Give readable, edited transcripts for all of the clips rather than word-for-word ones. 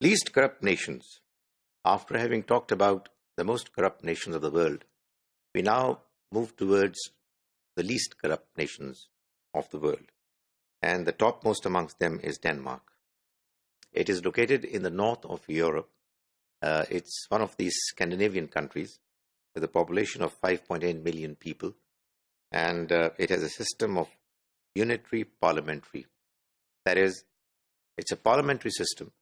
Least corrupt nations. After having talked about the most corrupt nations of the world, we now move towards the least corrupt nations of the world. And the topmost amongst them is Denmark. It is located in the north of Europe. It's one of these Scandinavian countries with a population of 5.8 million people. And it has a system of unitary parliamentary. That is, it's a parliamentary system,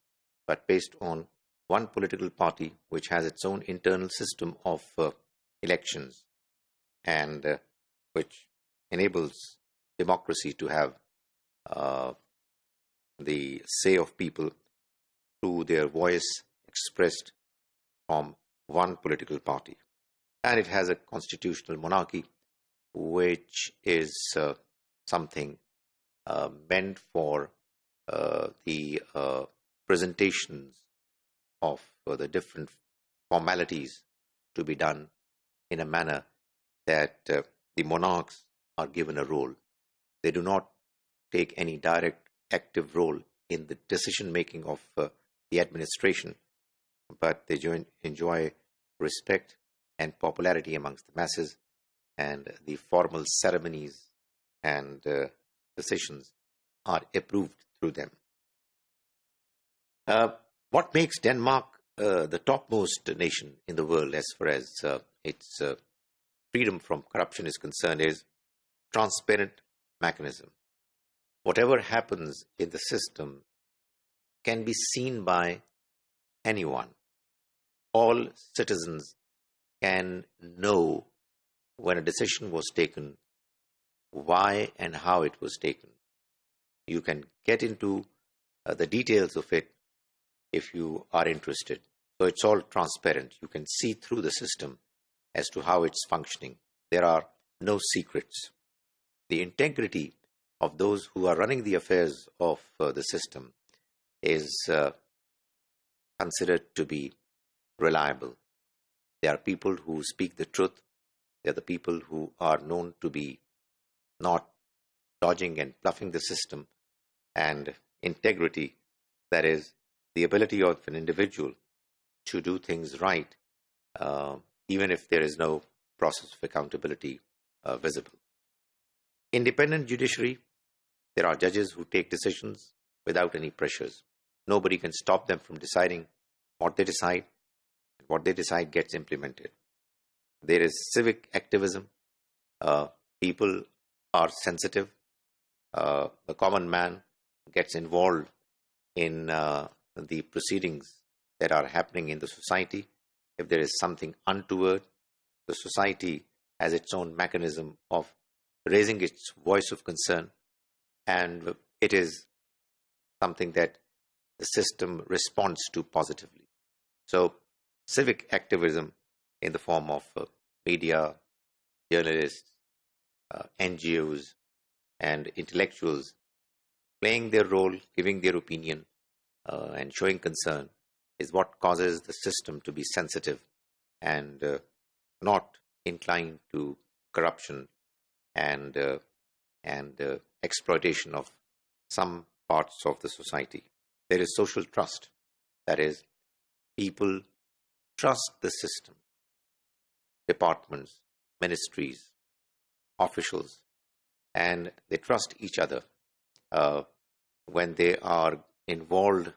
but based on one political party which has its own internal system of elections and which enables democracy to have the say of people through their voice expressed from one political party. And it has a constitutional monarchy, which is something meant for the presentations of the different formalities to be done in a manner that the monarchs are given a role. They do not take any direct active role in the decision making of the administration, but they enjoy respect and popularity amongst the masses, and the formal ceremonies and decisions are approved through them. What makes Denmark the topmost nation in the world as far as its freedom from corruption is concerned is transparent mechanism. Whatever happens in the system can be seen by anyone. All citizens can know when a decision was taken, why and how it was taken. You can get into the details of it if you are interested. So it's all transparent. You can see through the system as to how it's functioning. There are no secrets. The integrity of those who are running the affairs of the system is considered to be reliable. They are people who speak the truth. They are the people who are known to be not dodging and bluffing the system. And integrity, that is, the ability of an individual to do things right, even if there is no process of accountability visible. Independent judiciary, there are judges who take decisions without any pressures. Nobody can stop them from deciding what they decide. What they decide gets implemented. There is civic activism. People are sensitive. The common man gets involved in the proceedings that are happening in the society. If there is something untoward, the society has its own mechanism of raising its voice of concern, and it is something that the system responds to positively. So civic activism in the form of media, journalists, NGOs, and intellectuals playing their role, giving their opinion, and showing concern is what causes the system to be sensitive and not inclined to corruption and exploitation of some parts of the society. There is social trust. That is, people trust the system. Departments, ministries, officials, and they trust each other when they are involved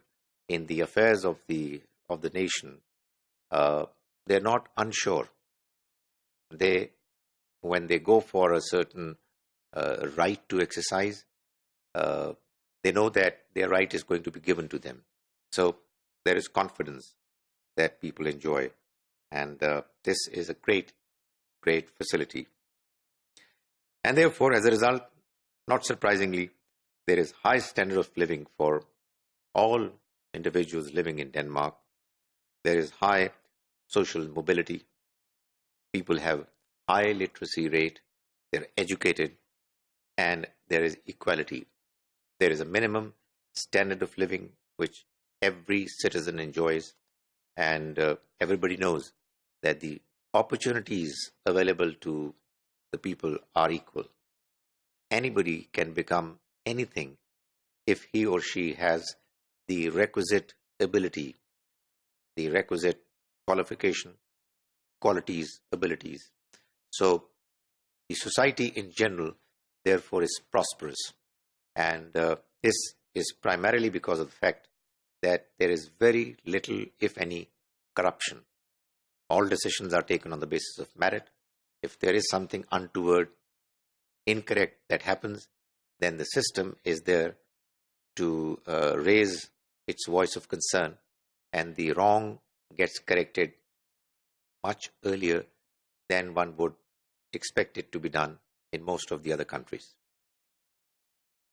in the affairs of the nation. They're not unsure. When they go for a certain right to exercise, they know that their right is going to be given to them. So there is confidence that people enjoy, and this is a great facility. And therefore, as a result, not surprisingly, there is high standard of living for all individuals living in Denmark. There is high social mobility. People have high literacy rate. They're educated, and there is equality. There is a minimum standard of living which every citizen enjoys, and everybody knows that the opportunities available to the people are equal. Anybody can become anything if he or she has the requisite ability, the requisite qualification, qualities, abilities. So the society in general, therefore, is prosperous. And this is primarily because of the fact that there is very little, if any, corruption. All decisions are taken on the basis of merit. If there is something untoward, incorrect that happens, then the system is there to raise its voice of concern, and the wrong gets corrected much earlier than one would expect it to be done in most of the other countries.